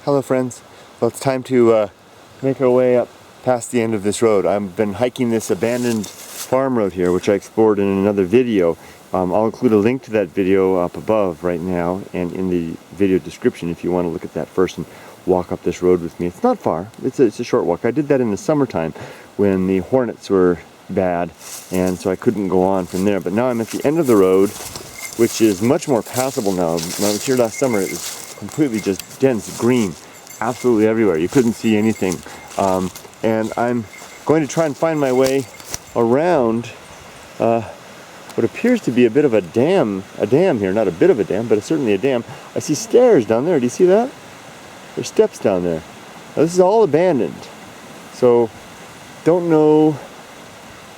Hello friends. Well, it's time to make our way up past the end of this road. I've been hiking this abandoned farm road here, which I explored in another video. I'll include a link to that video up above right now and in the video description if you want to look at that first and walk up this road with me. It's not far. It's a short walk. I did that in the summertime when the hornets were bad, and so I couldn't go on from there. But now I'm at the end of the road, which is much more passable now. When I was here last summer, it was completely just dense green absolutely everywhere. You couldn't see anything. And I'm going to try and find my way around what appears to be a bit of a dam here. Not a bit of a dam, but certainly a dam. I see stairs down there. Do you see that? There's steps down there. Now, this is all abandoned. So don't know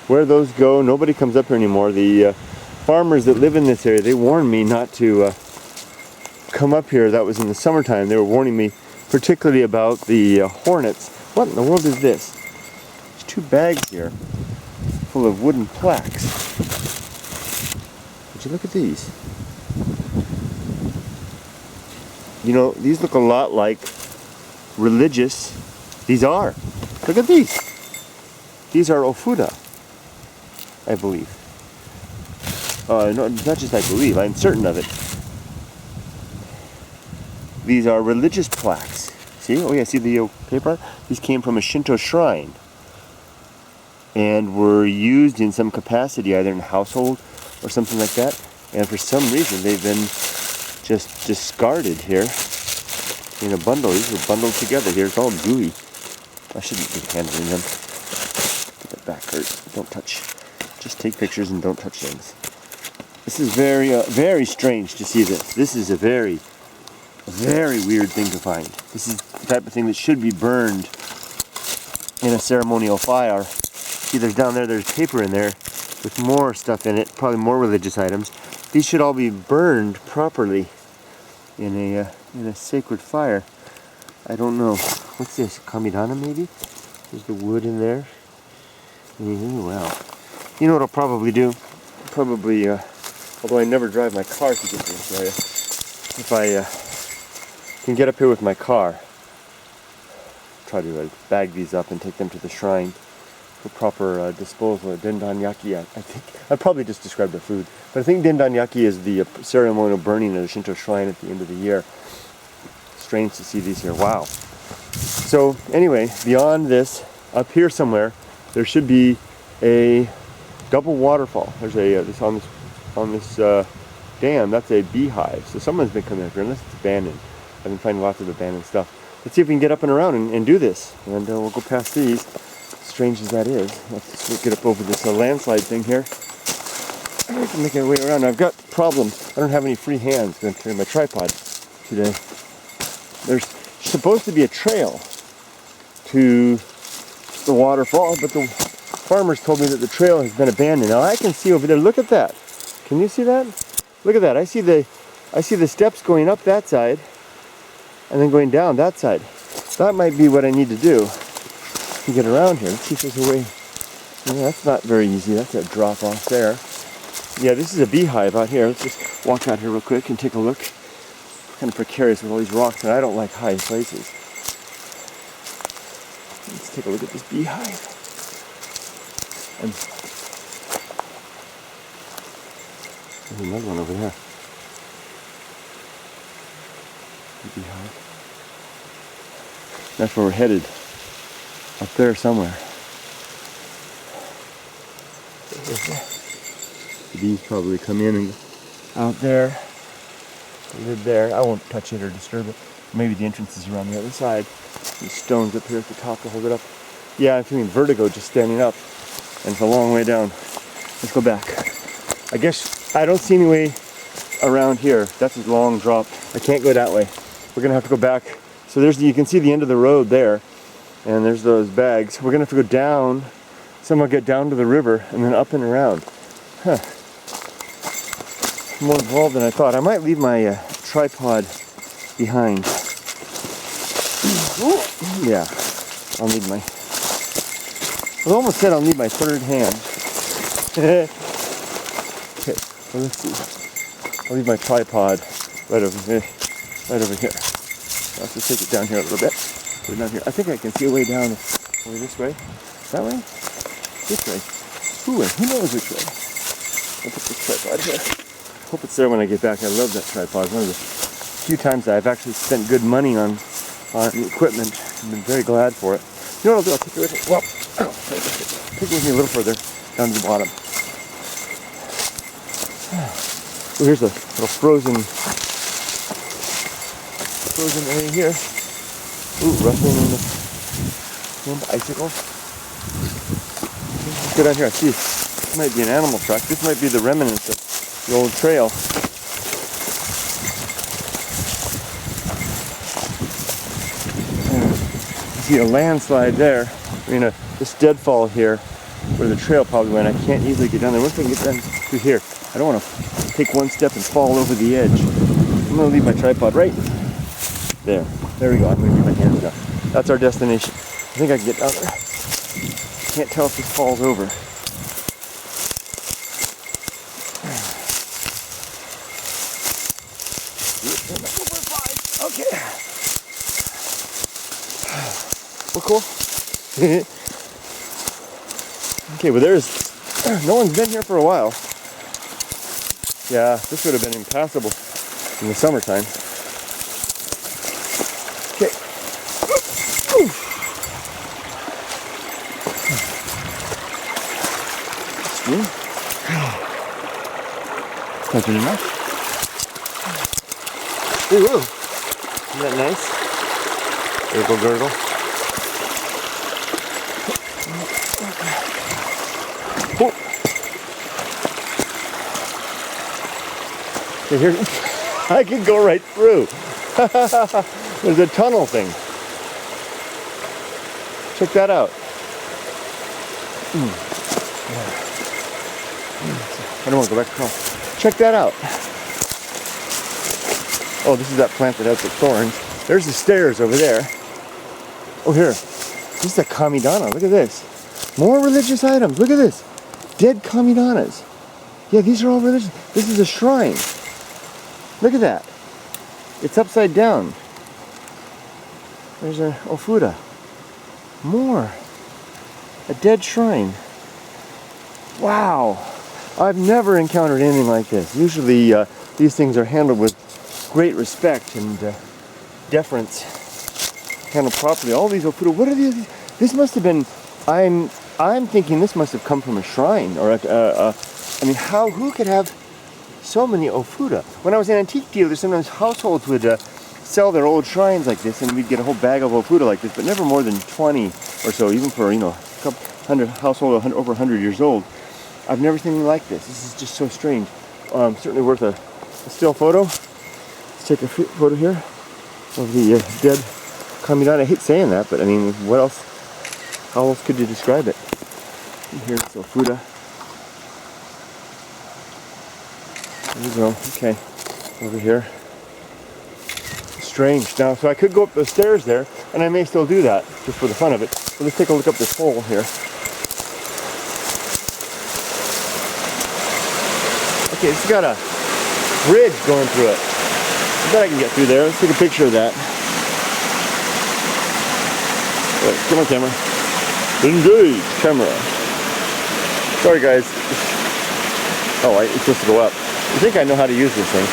where those go. Nobody comes up here anymore. The farmers that live in this area, they warned me not to come up here. That was in the summertime. They were warning me particularly about the hornets. What in the world is this? There's two bags here full of wooden plaques. Would you look at these? You know, these look a lot like religious. These are. Look at these. These are ofuda, I believe. No, not just I believe, I'm certain of it. These are religious plaques. See? Oh yeah, see the paper? These came from a Shinto shrine and were used in some capacity, either in a household or something like that. And for some reason, they've been just discarded here in a bundle. These were bundled together here. It's all gooey. I shouldn't be handling them. Get that back hurt. Don't touch. Just take pictures and don't touch things. This is very strange to see this. This is a very weird thing to find. This is the type of thing that should be burned in a ceremonial fire. See, there's down there's paper in there with more stuff in it, probably more religious items. These should all be burned properly in a sacred fire. I don't know. What's this? Kamidana maybe? There's the wood in there. Wow. You know what I'll probably do? Probably, although I never drive my car to get to this area, if I can get up here with my car, try to bag these up and take them to the shrine for proper disposal. Dendanyaki, I think. I probably just described the food, but I think dendanyaki is the ceremonial burning at a Shinto shrine at the end of the year. Strange to see these here. Wow. So anyway, beyond this, up here somewhere, there should be a double waterfall. There's a on this dam. That's a beehive. So someone's been coming up here, unless it's abandoned. I've been finding lots of abandoned stuff. Let's see if we can get up and around and do this. And we'll go past these. Strange as that is. Let's get up over this landslide thing here. I can make my way around. I've got problems. I don't have any free hands. I'm going to carry my tripod today. There's supposed to be a trail to the waterfall, but the farmers told me that the trail has been abandoned. Now I can see over there. Look at that. Can you see that? Look at that. I see the steps going up that side and then going down that side. That might be what I need to do to get around here. Let's see if there's a way. Yeah, that's not very easy. That's a drop off there. Yeah, this is a beehive out here. Let's just walk out here real quick and take a look. Kind of precarious with all these rocks, and I don't like high places. Let's take a look at this beehive. And there's another one over there. The beehive. That's where we're headed. Up there somewhere. The bees probably come in and out there. They live there. I won't touch it or disturb it. Maybe the entrance is around the other side. These stones up here at the top to hold it up. Yeah, I'm feeling vertigo just standing up. And it's a long way down. Let's go back. I guess I don't see any way around here. That's a long drop. I can't go that way. We're gonna have to go back. So you can see the end of the road there. And there's those bags. We're gonna have to go down, somehow get down to the river and then up and around. Huh. More involved than I thought. I might leave my tripod behind. Yeah, I'll need my... I almost said I'll need my third hand. Okay, well let's see. I'll leave my tripod right over here. I'll just take it down here a little bit. Put it down here. I think I can see a way down over this way. That way? This way. Ooh, who knows which way? I'll put this tripod here. Hope it's there when I get back. I love that tripod. One of the few times that I've actually spent good money on equipment. I've been very glad for it. You know what I'll do? I'll take it with me. Well, take it with me a little further down to the bottom. Oh, here's a little frozen area here. Ooh, rustling in the bicycle. Let's go down here. I see this might be an animal track. This might be the remnants of the old trail. You see a landslide there. This deadfall here where the trail probably went. I can't easily get down there. Once I can get down through here, I don't want to take one step and fall over the edge. I'm going to leave my tripod right there. There we go. I'm going to get my hands down. That's our destination. I think I can get down there. Can't tell if this falls over. Okay. Well, cool. Okay, well no one's been here for a while. Yeah, this would have been impassable in the summertime. Okay. Stream. That's good enough. Ooh, isn't that nice? Gurgle, gurgle. Oh. Okay, here, I can go right through. There's a tunnel thing. Check that out. I don't want to go back across. Check that out. Oh, this is that plant that has the thorns. There's the stairs over there. Oh, here. This is a kamidana. Look at this. More religious items. Look at this. Dead kamidanas. Yeah, these are all religious. This is a shrine. Look at that. It's upside down. There's a ofuda. More. A dead shrine. Wow. I've never encountered anything like this. Usually these things are handled with great respect and deference. Handled properly. All these ofuda. What are these? This must have been... I'm thinking this must have come from a shrine, or who could have so many ofuda? When I was an antique dealer, sometimes households would sell their old shrines like this, and we'd get a whole bag of ofuda like this, but never more than 20 or so, even for a couple hundred household over 100 years old. I've never seen anything like this. This is just so strange. Certainly worth a still photo. Let's take a photo here of the dead kamidana. I hate saying that, but I mean, what else? How else could you describe it? Here's ofuda. There we go. Okay. Over here. Strange. Now, so I could go up the stairs there, and I may still do that, just for the fun of it. So let's take a look up this hole here. Okay, it's got a bridge going through it. I bet I can get through there. Let's take a picture of that. Right, come on, camera. Engage, camera. Sorry, guys. Oh, it's supposed to go up. I think I know how to use this thing.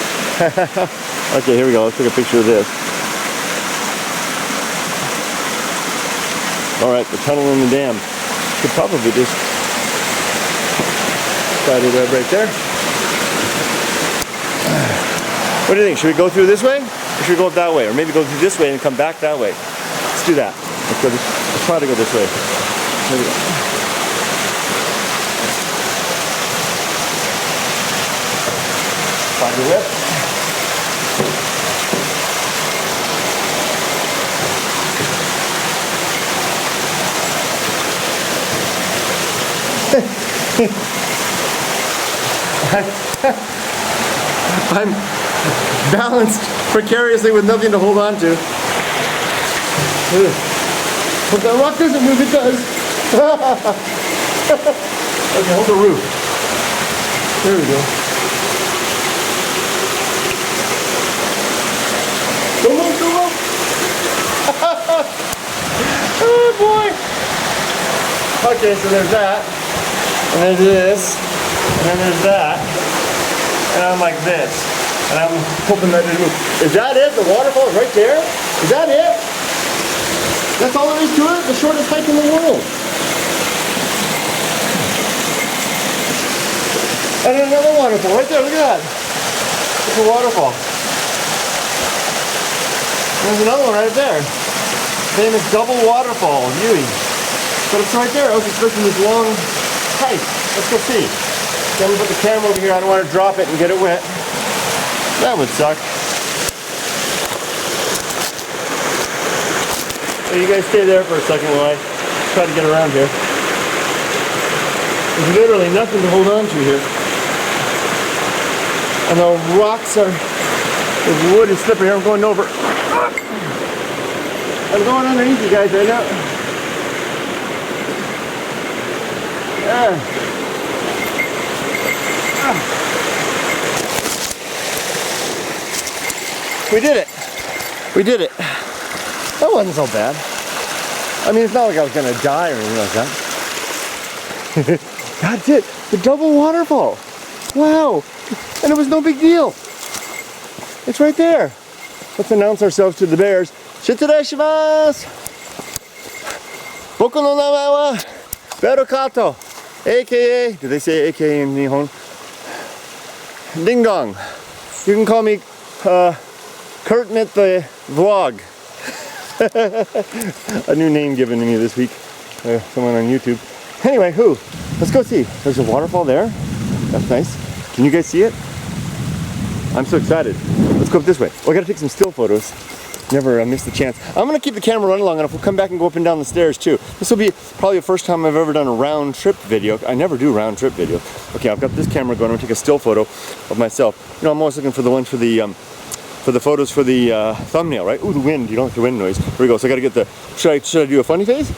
Okay, here we go. Let's take a picture of this. All right, the tunnel in the dam. Could probably just start it right there. What do you think? Should we go through this way? Or should we go up that way? Or maybe go through this way and come back that way? Let's do that. Let's try to go this way. There we go. Find the whip. I'm balanced precariously with nothing to hold on to. But the rock doesn't move, it does. Okay, hold the roof. There we go. Don't move, don't move. Okay, so there's that, and there's this, and then there's that, and I'm like this, and I'm hoping that it moves. Is that it? The waterfall is right there? Is that it? That's all there is to it? The shortest hike in the world. And then another waterfall right there, look at that. It's a waterfall. There's another one right there. Famous double waterfall, viewing. But it's right there. I was expecting this long hike. Let's go see. Then we put the camera over here. I don't want to drop it and get it wet. That would suck. So you guys stay there for a second while I try to get around here. There's literally nothing to hold on to here. And the rocks are, the wood is slippery. I'm going over. I'm going underneath you guys right now. We did it. We did it. That wasn't so bad. I mean, it's not like I was going to die or anything like that. That's it. The double waterfall. Wow. And it was no big deal. It's right there. Let's announce ourselves to the bears. Shitsurei shimasu. Boku no namae wa Bear Kato, aka, did they say aka in Nihon? Ding Dong. You can call me Kurtmit the Vlog. A new name given to me this week. Someone on YouTube. Anyway, let's go see. There's a waterfall there. That's nice. Can you guys see it? I'm so excited. Let's go up this way. Oh, I gotta take some still photos. Never miss the chance. I'm gonna keep the camera running long enough. We'll come back and go up and down the stairs too. This will be probably the first time I've ever done a round trip video. I never do round trip video. Okay, I've got this camera going. I'm gonna take a still photo of myself. You know, I'm always looking for the one for the photos for the thumbnail, right? Ooh, the wind. You don't like the wind noise. Here we go. So I gotta get the. Should I do a funny face?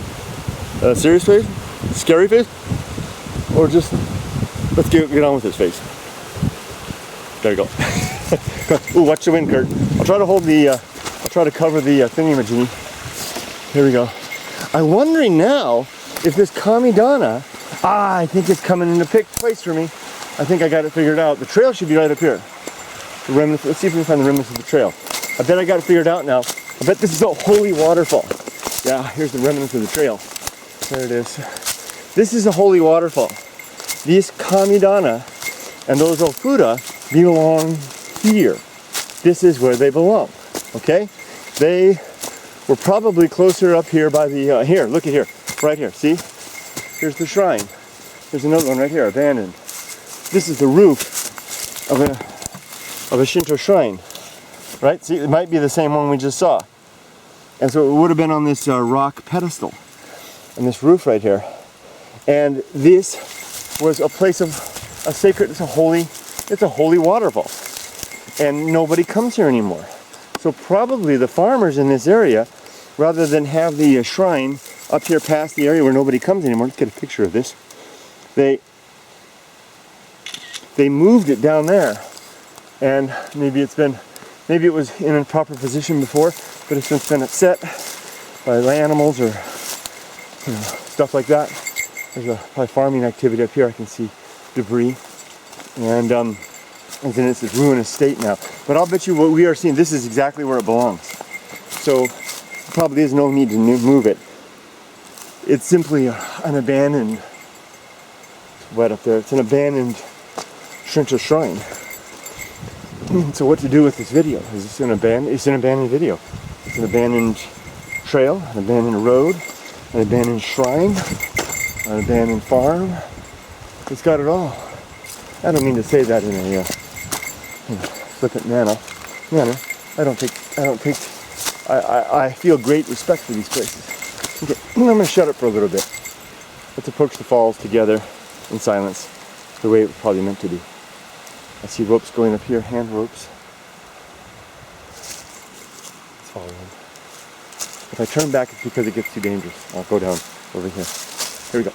A serious face? Scary face? Or just let's get on with this face. There you go. Ooh, watch the wind, Kurt. I'll try to hold the. I'll try to cover the thingy-majiggy. Here we go. I'm wondering now if this Kamidana, I think it's coming into place for me. I think I got it figured out. The trail should be right up here. The remnants, let's see if we can find the remnants of the trail. I bet I got it figured out now. I bet this is a holy waterfall. Yeah, here's the remnants of the trail. There it is. This is a holy waterfall. These Kamidana and those Ofuda belong here. This is where they belong. Okay, they were probably closer up here by the, here, look at here, right here, see? Here's the shrine. There's another one right here, abandoned. This is the roof of a Shinto shrine, right? See, it might be the same one we just saw. And so it would have been on this rock pedestal, and this roof right here. And this was a place of a sacred, it's a holy waterfall. And nobody comes here anymore. So probably the farmers in this area, rather than have the shrine up here past the area where nobody comes anymore, let's get a picture of this. They moved it down there, and maybe it was in a proper position before, but it's since been upset by animals or stuff like that. There's probably farming activity up here. I can see debris, and it's in its ruinous state now. But I'll bet you what we are seeing, this is exactly where it belongs. So probably there's no need to move it. It's simply an abandoned, it's wet up there, it's an abandoned Shinto shrine. So what to do with this video? Is this an abandoned video. It's an abandoned trail, an abandoned road, an abandoned shrine, an abandoned farm. It's got it all. I don't mean to say that in a flippant manner. I feel great respect for these places. Okay, I'm going to shut up for a little bit. Let's approach the falls together in silence, the way it was probably meant to be. I see ropes going up here, hand ropes. Let's follow them. If I turn back, it's because it gets too dangerous. I'll go down over here. Here we go.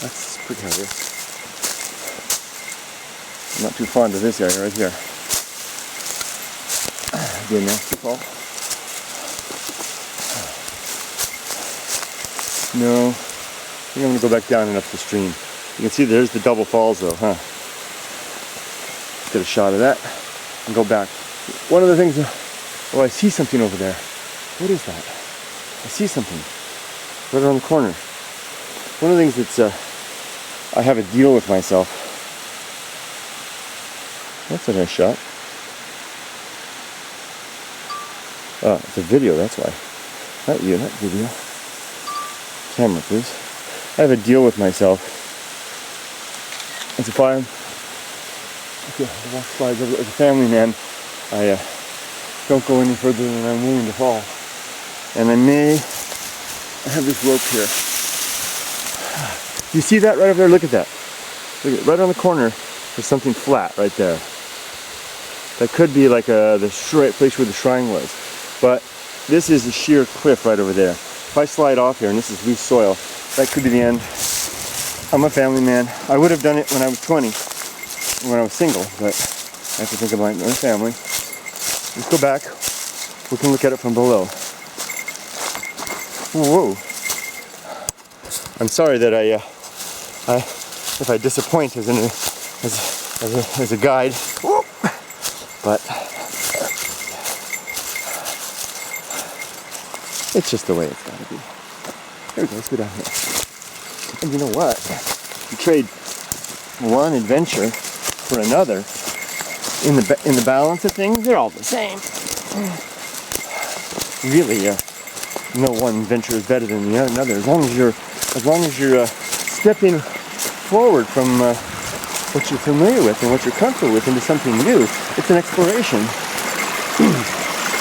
That's pretty heavy. I'm not too fond of this area right here. Be a nasty fall. No, I think I'm going to go back down and up the stream. You can see there's the double falls though, huh? Get a shot of that and go back. One of the things, oh, I see something over there. What is that? I see something right around the corner. One of the things that's, I have a deal with myself. That's a nice shot. Oh, it's a video, that's why. Not you, not video. Camera, please. I have a deal with myself. As if I'm, okay, the walk slides over. As a family man, I don't go any further than I'm willing to fall. And I have this rope here. You see that right over there? Look at that. Look at it. Right on the corner, there's something flat right there. That could be like the place where the shrine was. But this is a sheer cliff right over there. If I slide off here, and this is loose soil, that could be the end. I'm a family man. I would have done it when I was 20, when I was single, but I have to think about my family. Let's go back. We can look at it from below. Whoa. I'm sorry that if I disappoint as a guide, but it's just the way it's gotta be. There we go, let's go down here. And you know what? You trade one adventure for another. In the balance of things, they're all the same. Really, no one adventure is better than the other. As long as you're stepping forward from what you're familiar with and what you're comfortable with into something new, it's an exploration.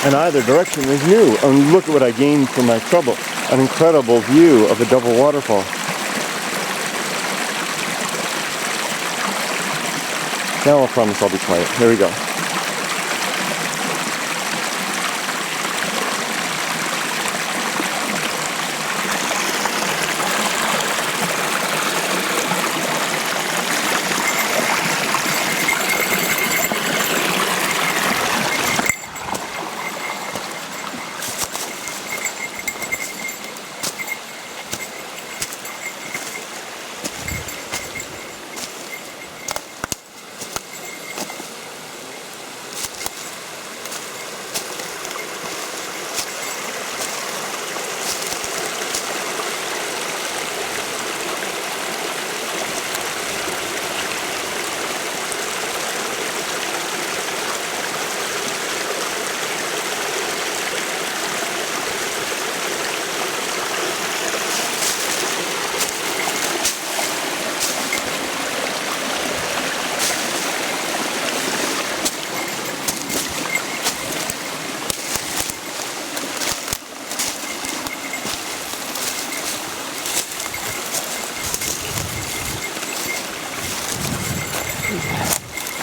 And either direction is new. And look at what I gained from my trouble. An incredible view of a double waterfall. Now I promise I'll be quiet. Here we go.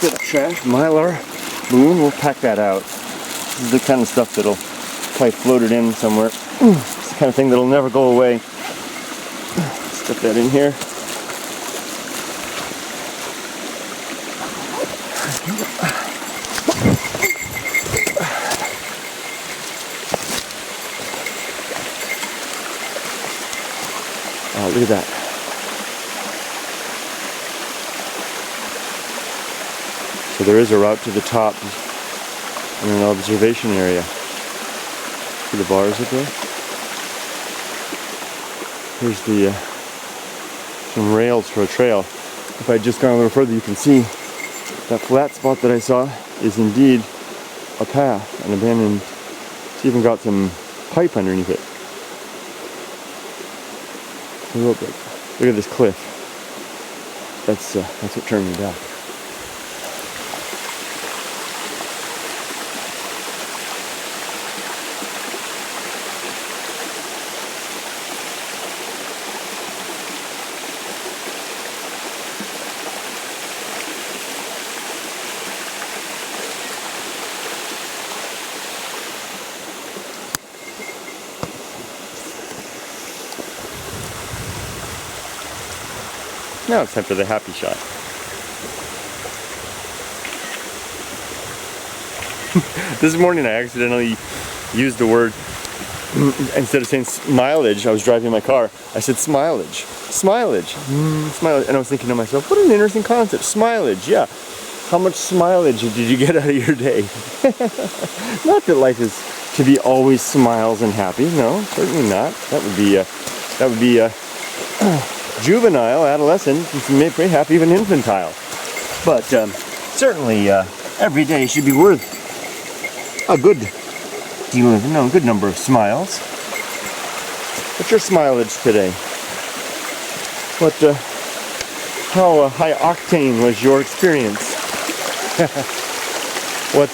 Bit of trash, Mylar balloon, we'll pack that out. This is the kind of stuff that'll probably float it in somewhere. It's the kind of thing that'll never go away. Stuff that in here. Oh, look at that. So there is a route to the top and an observation area. See the bars up there? Here's the some rails for a trail. If I had just gone a little further, you can see that flat spot that I saw is indeed a path, an abandoned. It's even got some pipe underneath it. A rope break. Look at this cliff. That's what turned me back. Now it's time for the happy shot. This morning I accidentally used the word, instead of saying mileage, I was driving my car, I said smileage. Smileage. Smileage. And I was thinking to myself, what an interesting concept. Smileage, yeah. How much smileage did you get out of your day? Not that life is to be always smiles and happy. No, certainly not. That would be juvenile, adolescent, maybe happy, even infantile. But certainly every day should be worth a good deal of, a good number of smiles. What's your smileage today? What, how high octane was your experience? What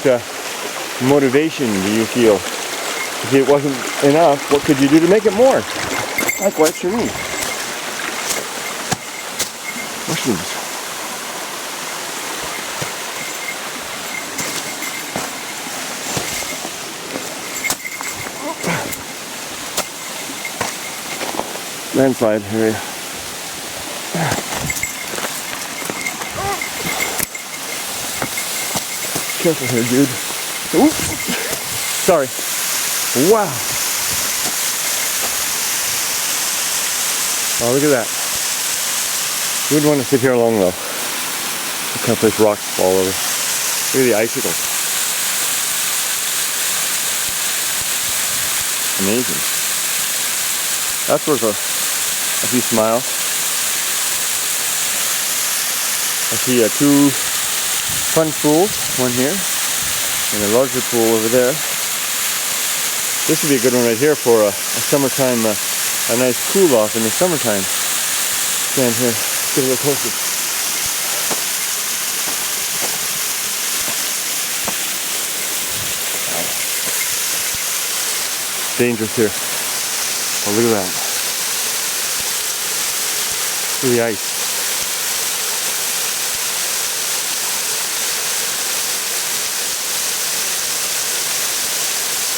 motivation do you feel? If it wasn't enough, what could you do to make it more? Likewise for me. Mushrooms. Landslide area. Careful here, dude. Oops. Sorry. Wow. Oh, look at that. You wouldn't want to sit here long though. Look how place rocks fall over. Look at the icicles. Amazing. That's worth a few smiles. I see two plunge pools, one here, and a larger pool over there. This would be a good one right here for a summertime, a nice cool off in the summertime. Stand here, get a little closer. Dangerous here. Oh, look at that. Look at the ice.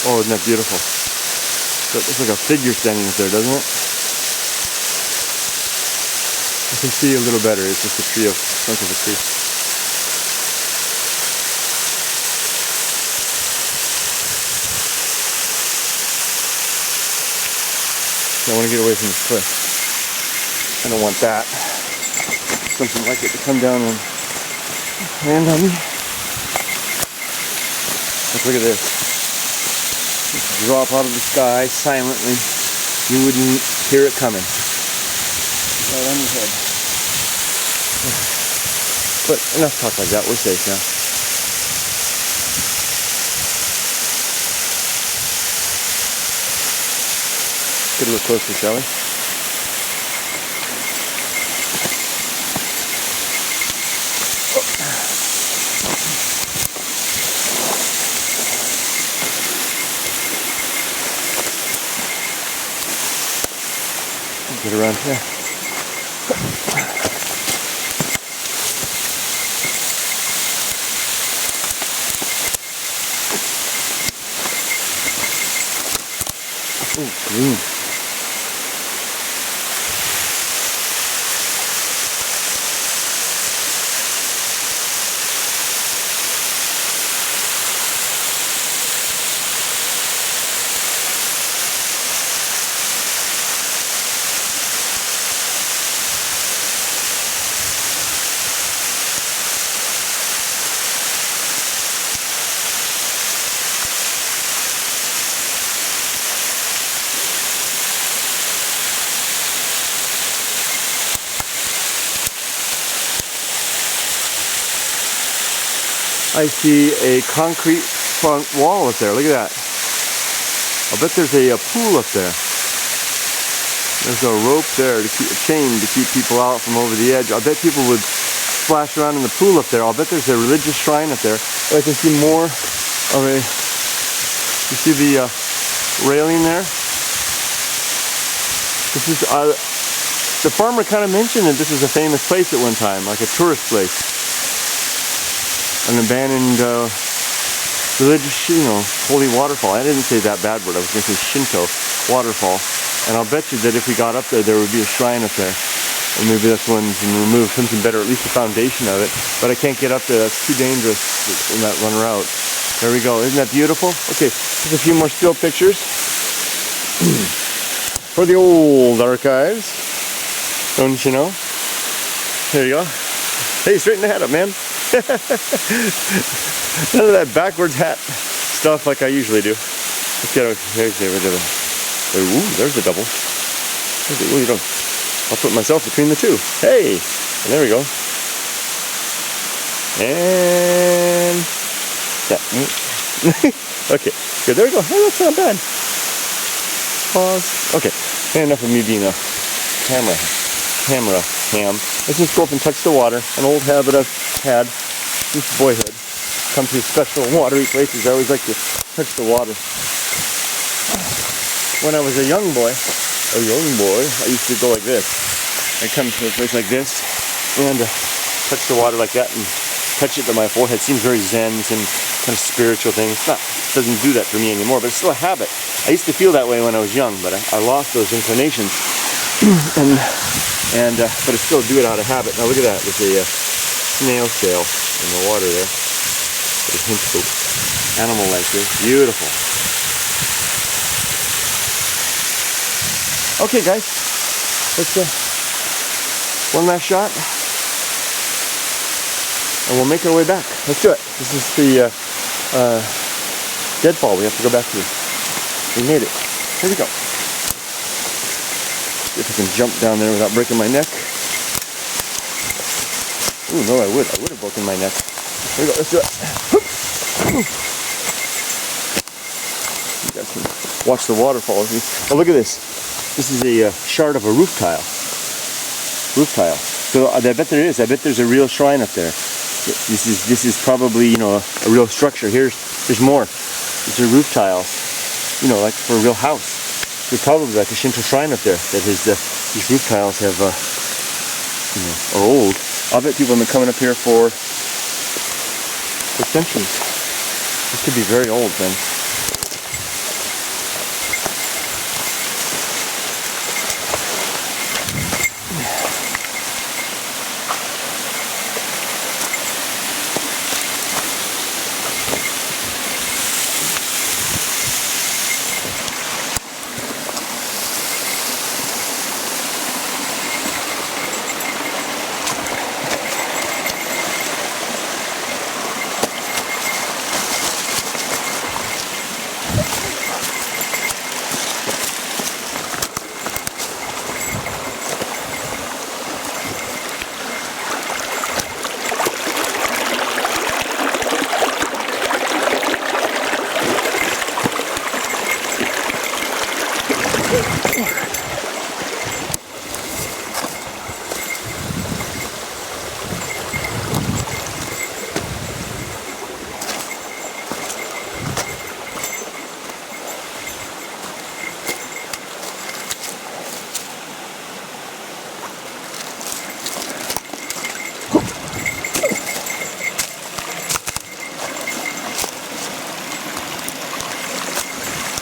Oh, isn't that beautiful? It looks like a figure standing up there, doesn't it? I can see a little better. It's just a tree trunk of a tree. I want to get away from this cliff. I don't want that. Something like it to come down and land on me. Let's look at this. Drop out of the sky silently. You wouldn't hear it coming. Right on your head. But enough talk like that. We're safe now. Get a little closer, shall we? Get around here. Oh, green. I see a concrete front wall up there. Look at that. I'll bet there's a pool up there. There's a rope there, to keep a chain to keep people out from over the edge. I bet people would splash around in the pool up there. I'll bet there's a religious shrine up there. I can see more of a, you see the railing there? This is, the farmer kind of mentioned that this is a famous place at one time, like a tourist place. An abandoned religious, holy waterfall. I didn't say that bad word. I was going to say Shinto waterfall. And I'll bet you that if we got up there, there would be a shrine up there. Or maybe that's when you can remove something better, at least the foundation of it. But I can't get up there, that's too dangerous in that run route. There we go, isn't that beautiful? Okay, just a few more still pictures. For the old archives. Don't you know? There you go. Hey, straighten the hat up, man. None of that backwards hat stuff like I usually do. Let's get rid of it. Ooh, there's the double. Ooh, you don't. I'll put myself between the two. Hey! And there we go. And that. Okay, good. There we go. Hey, that's not bad. Pause. Okay, and enough of me being a camera ham. Let's just go up and touch the water. An old habit I've had since boyhood. Come to special watery places, I always like to touch the water. When I was a young boy, I used to go like this. I'd come to a place like this and touch the water like that and touch it to my forehead. It seems very zen, and kind of spiritual thing. It doesn't do that for me anymore, but it's still a habit. I used to feel that way when I was young, but I lost those inclinations. But I still do it out of habit. Now look at that, there's a snail shell in the water there. A hint of animal life here. Beautiful. Okay, guys, let's one last shot, and we'll make our way back. Let's do it. This is the deadfall we have to go back to. We made it. Here we go. See if I can jump down there without breaking my neck. Ooh, no, I would have broken my neck. Here we go. Let's do it. You guys can watch the waterfall with me. Oh, look at this. This is a shard of a roof tile. So I bet there is. I bet there's a real shrine up there. This is probably, you know, a real structure. There's more. These are roof tiles. You know, like for a real house. There's probably like a Shinto shrine up there that is. These roof tiles have, you know, are old. I'll bet people have been coming up here for centuries. This could be very old then.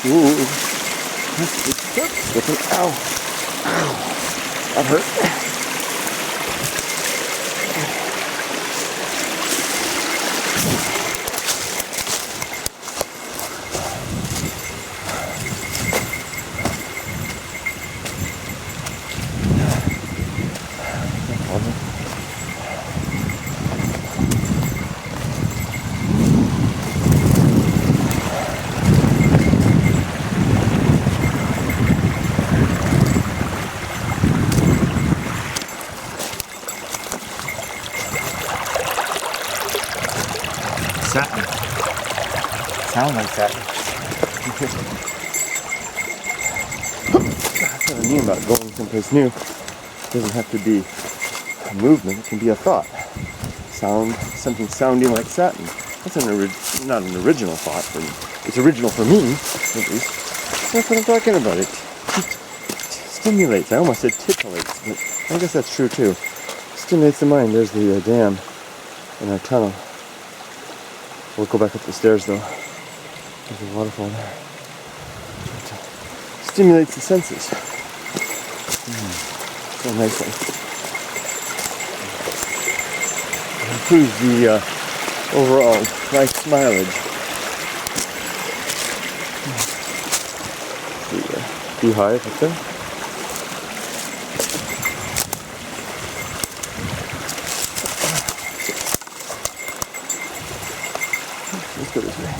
Ooh, slipping. Ow, ow, that hurt. Satin. Sound like satin. That's what I mean about going someplace new. It doesn't have to be a movement, it can be a thought. Something sounding like satin. That's not an original thought, but it's original for me, at least. That's what I'm talking about. It stimulates. I almost said titillates, but I guess that's true too. Stimulates the mind. There's the dam in our tunnel. We'll go back up the stairs though. There's a waterfall there. It stimulates the senses. So nicely. improves the overall nice mileage. The beehive up there. Let's go this way.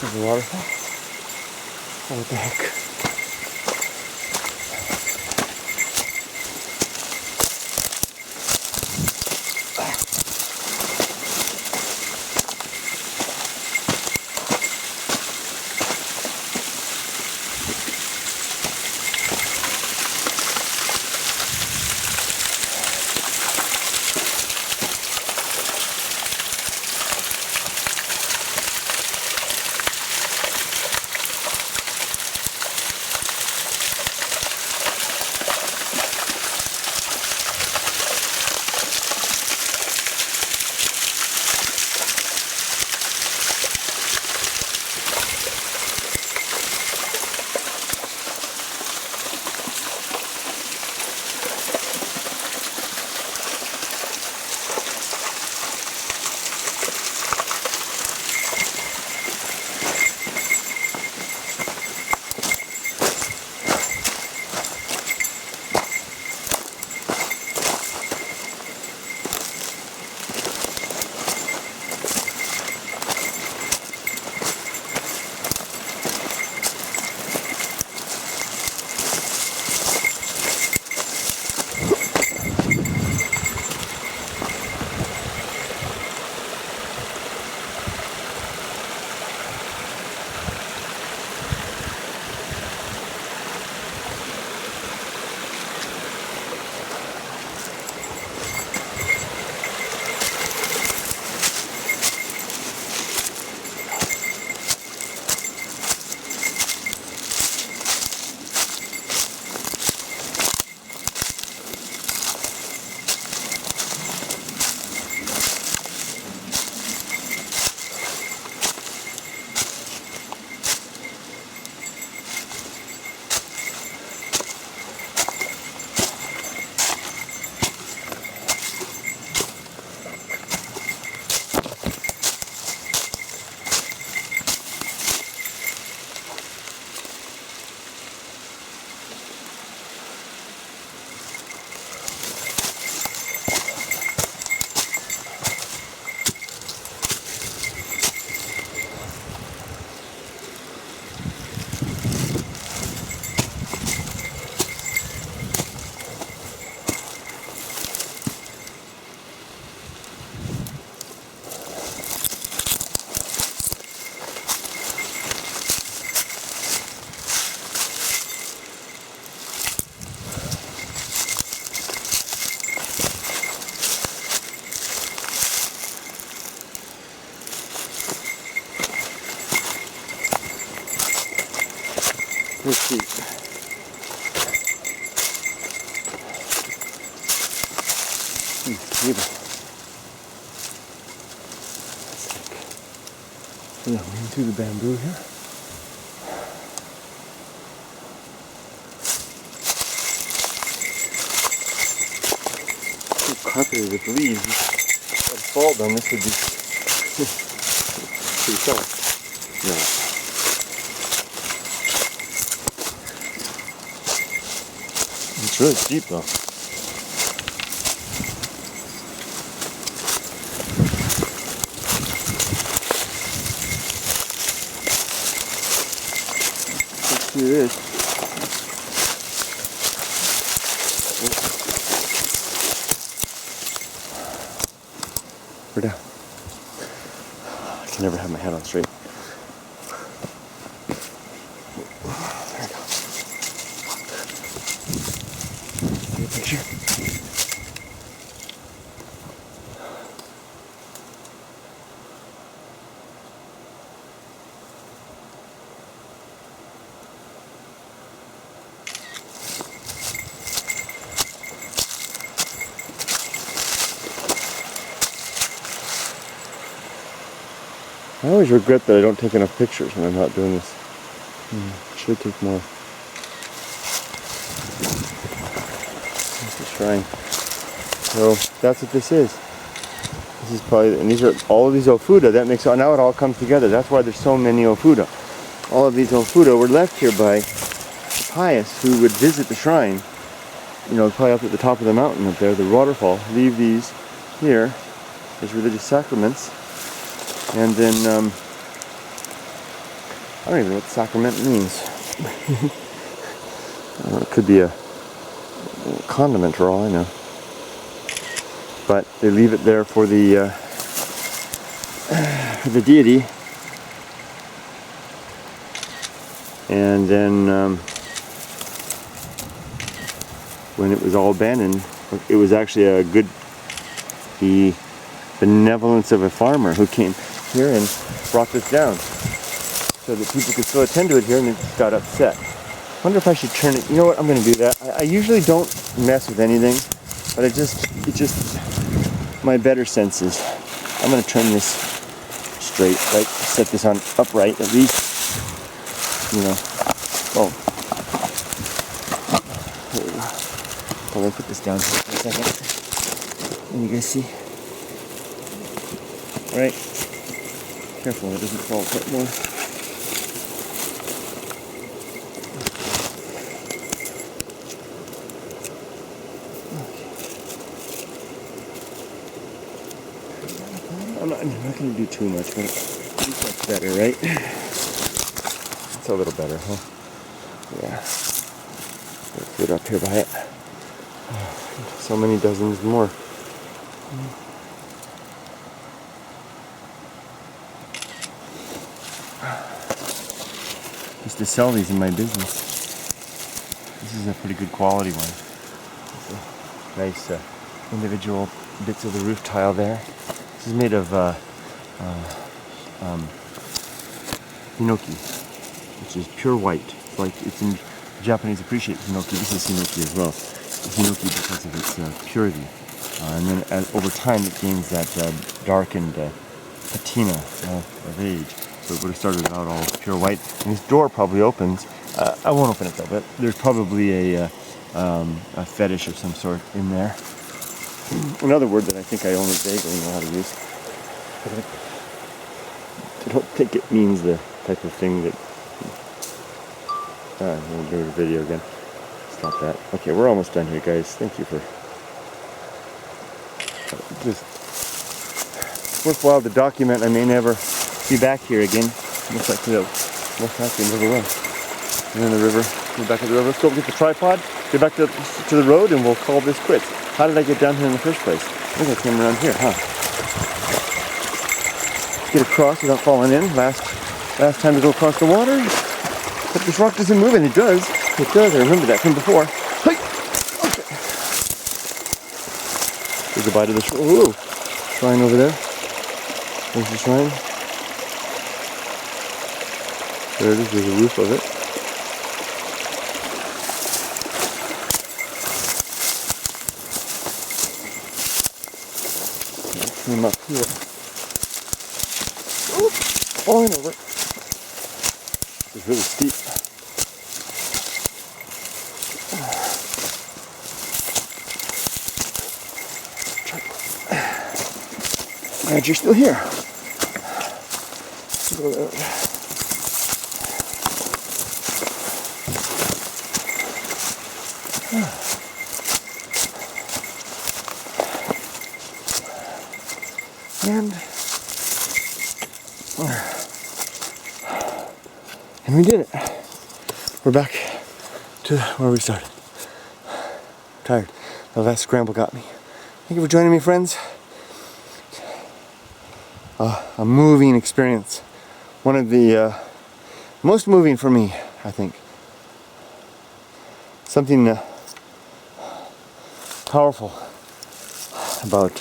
There's a waterfall. Oh, what the heck? Let's see. Table. It's like, into the bamboo here. So carpeted with leaves. If it fall down, this would be pretty soft. No. It's really steep though. Let's do this. We're down. I can never have my head on straight. There we go. Take a picture. I always regret that I don't take enough pictures when I'm not doing this should take more. That's the shrine. So that's what this is. This is probably, and these are all of these ofuda. That makes, now it all comes together. That's why there's so many ofuda. All of these ofuda were left here by the pious who would visit the shrine. You know, probably up at the top of the mountain up there, the waterfall. Leave these here as religious sacraments, and then I don't even know what sacrament means. It could be a condiment for all I know. But they leave it there for the deity, and then when it was all abandoned, it was actually the benevolence of a farmer who came here and brought this down so that people could still attend to it here, and it just got upset. I wonder if I should turn it. You know what? I'm going to do that. I usually don't mess with anything, but it's just my better senses. I'm going to turn this straight, right? Set this on upright at least. You know. Oh. Let me put this down for a second. Can you guys see? Right? Careful, it doesn't fall apart more. I'm not going to do too much, but that's better, right? It's a little better, huh? Yeah. Let's put it up here by it. So many dozens more. Used to sell these in my business. This is a pretty good quality one. Nice individual bits of the roof tile there. This is made of hinoki, which is pure white. It's like it's in Japanese appreciate hinoki. This is hinoki as well. Hinoki because of its purity, and then over time it gains that darkened patina of age. So it would have started out all pure white. And this door probably opens. I won't open it though, but there's probably a fetish of some sort in there. Another word that I think I only vaguely know how to use. I don't think it means the type of thing that... I'm going to do the video again. Stop that. Okay, we're almost done here, guys. Thank you for... Just worthwhile to document. I may never be back here again. Looks like the River Run. And then the river, go back to the river. Let's go get the tripod, get back to the road, and we'll call this quits. How did I get down here in the first place? I think I came around here, huh? Get across without falling in. Last time to go across the water. But this rock doesn't move, and it does. It does. I remember that from before. Hey! Okay. Say goodbye to the shrine over there. There's the shrine. There it is. There's a roof of it. Came up here. Oh, falling over. It's really steep. Glad you're still here. Let's go there. And we did it. We're back to where we started. Tired. The last scramble got me. Thank you for joining me, friends. A moving experience. One of the most moving for me, I think. Something powerful about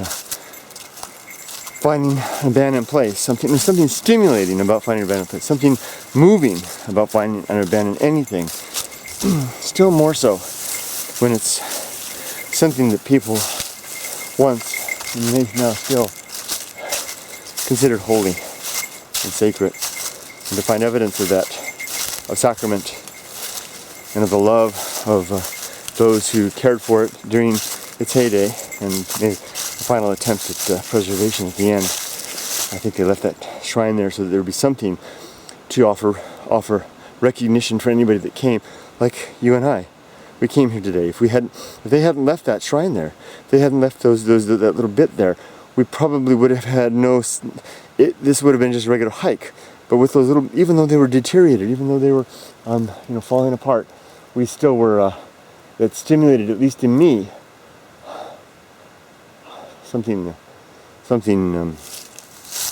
finding an abandoned place. Something stimulating about finding an abandoned place. Something moving about finding an abandoned anything. Still more so when it's something that people once and may now still considered holy and sacred. And to find evidence of that, of sacrament and of the love of those who cared for it during its heyday and made a final attempt at preservation at the end. I think they left that shrine there so that there would be something to offer recognition for anybody that came, like you and I. We came here today. If they hadn't left that shrine there, if they hadn't left that little bit there, we probably would have had this would have been just a regular hike. But with those little, even though they were deteriorated, even though they were, falling apart, we still were. That stimulated, at least in me, something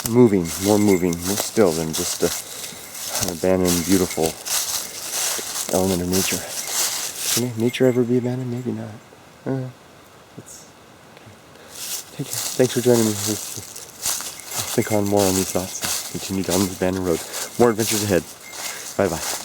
moving, more still than just an abandoned, beautiful element of nature. Can nature ever be abandoned? Maybe not. Okay. Take care. Thanks for joining me. I'll think on more on these thoughts and continue down the abandoned road. More adventures ahead. Bye-bye.